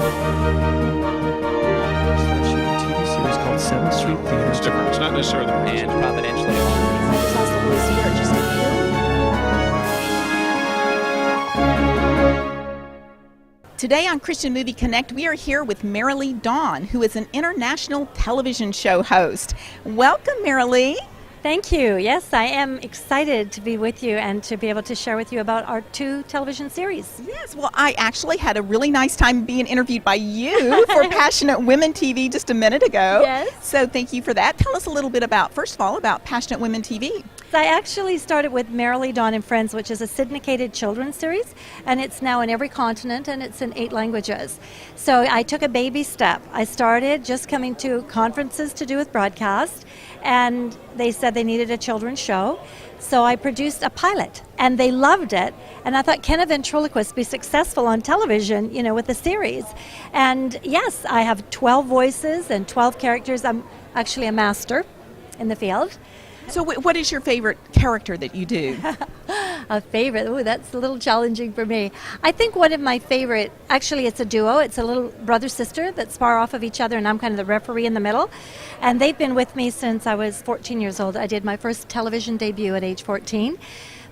TV series called 7th Street Theater. It's different. It's not necessarily the And confidentially. This has the whole year, just you. Today on Christian Movie Connect, we are here with Maralee Dawn, who is an international television show host. Welcome, Maralee. Thank you. Yes, I am excited to be with you and to be able to share with you about our 2 television series. Yes, well, I actually had a really nice time being interviewed by you for Passionate Women TV just a minute ago. Yes. So thank you for that. Tell us a little bit about, first of all, about Passionate Women TV. So I actually started with Maralee Dawn and Friends, which is a syndicated children's series, and it's now in every continent and it's in 8 languages. So I took a baby step. I started just coming to conferences to do with broadcast, and they said they needed a children's show. So I produced a pilot, and they loved it. And I thought, can a ventriloquist be successful on television, with the series? And yes, I have 12 voices and 12 characters. I'm actually a master in the field. So what is your favorite character that you do? A favorite? Oh, that's a little challenging for me. I think one of my favorite, actually it's a duo. It's a little brother-sister that spar off of each other, and I'm kind of the referee in the middle. And they've been with me since I was 14 years old. I did my first television debut at age 14.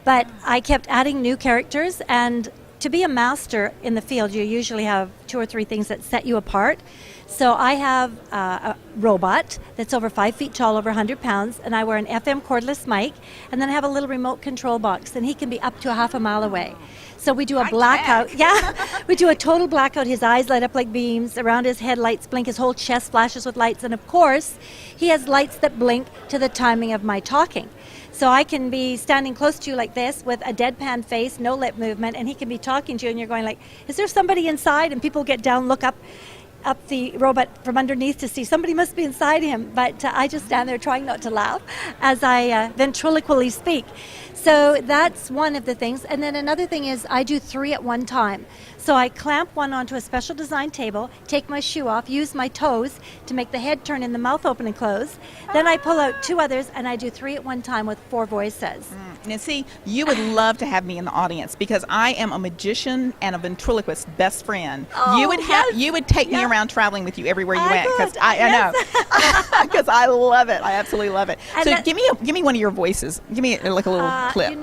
But I kept adding new characters, and to be a master in the field, you usually have 2 or 3 things that set you apart. So I have a robot that's over 5 feet tall, over 100 pounds, and I wear an FM cordless mic, and then I have a little remote control box, and he can be up to a half a mile away. So we do a blackout. Yeah, we do a total blackout. His eyes light up like beams. Around his head, lights blink. His whole chest flashes with lights. And of course, he has lights that blink to the timing of my talking. So I can be standing close to you like this with a deadpan face, no lip movement, and he can be talking to you, and you're going like, is there somebody inside? And people get down, look up the robot from underneath to see somebody must be inside him, but I just stand there trying not to laugh as I ventriloquially speak. So that's one of the things. And then another thing is I do 3 at one time. So I clamp one onto a special design table, take my shoe off, use my toes to make the head turn and the mouth open and close. Then I pull out 2 others, and I do 3 at one time with 4 voices. Now see, you would love to have me in the audience because I am a magician and a ventriloquist best friend. Oh, you would take me around traveling with you everywhere you went, because would. I know, because I love it. I absolutely love it. And So give me one of your voices. Give me like a little clip.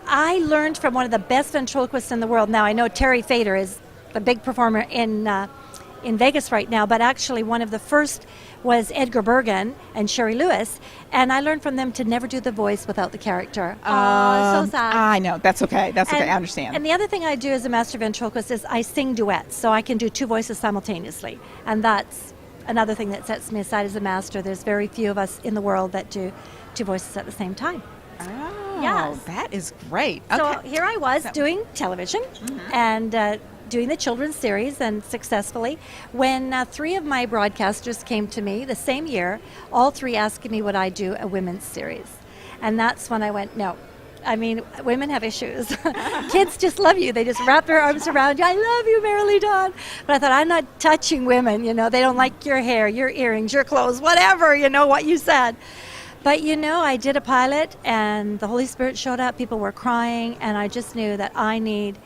I learned from one of the best ventriloquists in the world. Now I know Terry Fader is the big performer in Vegas right now, but actually one of the first was Edgar Bergen and Sherry Lewis, and I learned from them to never do the voice without the character. So sad. I know. That's okay. I understand. And the other thing I do as a master ventriloquist is I sing duets, so I can do 2 voices simultaneously, and that's another thing that sets me aside as a master. There's very few of us in the world that do 2 voices at the same time. Oh, Yes. that is great. So Okay. here I was doing television and doing the children's series, and successfully. When 3 of my broadcasters came to me the same year, all 3 asking me would I do a women's series. And that's when I went, no. I mean, women have issues. Kids just love you. They just wrap their arms around you. I love you, Maralee Dawn. But I thought, I'm not touching women. They don't like your hair, your earrings, your clothes, whatever, what you said. But I did a pilot, and the Holy Spirit showed up. People were crying, and I just knew that I need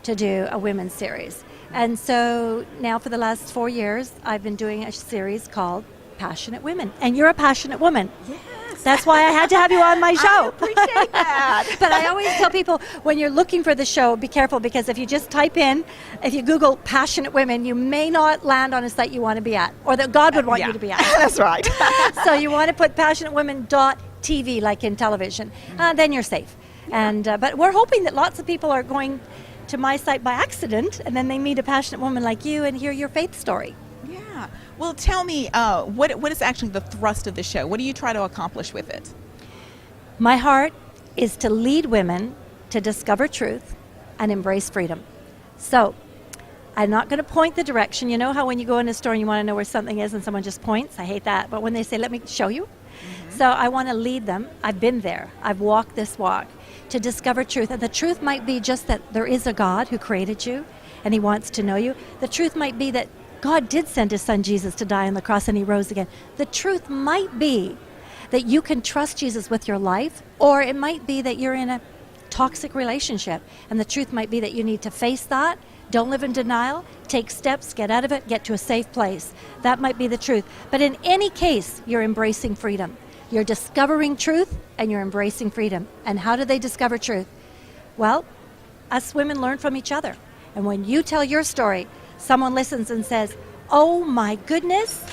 to do a women's series. And so now for the last 4 years, I've been doing a series called Passionate Women. And you're a passionate woman. Yes. That's why I had to have you on my show. I appreciate that. But I always tell people, when you're looking for the show, be careful, because if you just type in, if you Google passionate women, you may not land on a site you want to be at, or that God would want you to be at. That's right. So you want to put passionatewomen.tv, like in television, then you're safe. And but we're hoping that lots of people are going to my site by accident, and then they meet a passionate woman like you and hear your faith story. Yeah. Well, tell me, what is actually the thrust of the show? What do you try to accomplish with it? My heart is to lead women to discover truth and embrace freedom. So I'm not going to point the direction. You know how when you go in a store and you want to know where something is and someone just points? I hate that. But when they say, let me show you. So I want to lead them. I've been there. I've walked this walk to discover truth. And the truth might be just that there is a God who created you and he wants to know you. The truth might be that God did send his son Jesus to die on the cross and he rose again. The truth might be that you can trust Jesus with your life, or it might be that you're in a toxic relationship. And the truth might be that you need to face that. Don't live in denial. Take steps, get out of it, get to a safe place. That might be the truth. But in any case, you're embracing freedom. You're discovering truth and you're embracing freedom. And how do they discover truth? Well, us women learn from each other. And when you tell your story, someone listens and says, oh my goodness,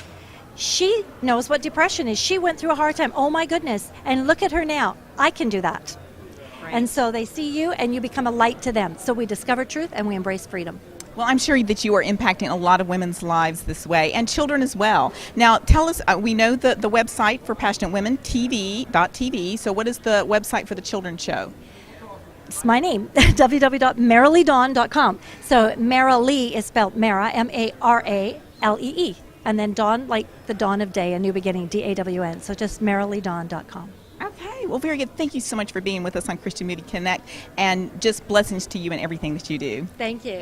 she knows what depression is. She went through a hard time. Oh my goodness. And look at her now. I can do that. Right. And so they see you and you become a light to them. So we discover truth and we embrace freedom. Well, I'm sure that you are impacting a lot of women's lives this way, and children as well. Now, tell us, we know the website for Passionate Women, TV.tv. So what is the website for the children's show? It's my name, www.maraleedawn.com. So Maralee is spelled Mara, M-A-R-A-L-E-E. And then Dawn, like the dawn of day, a new beginning, D-A-W-N. So just maraleedawn.com. Okay, well, very good. Thank you so much for being with us on Christian Movie Connect, and just blessings to you and everything that you do. Thank you.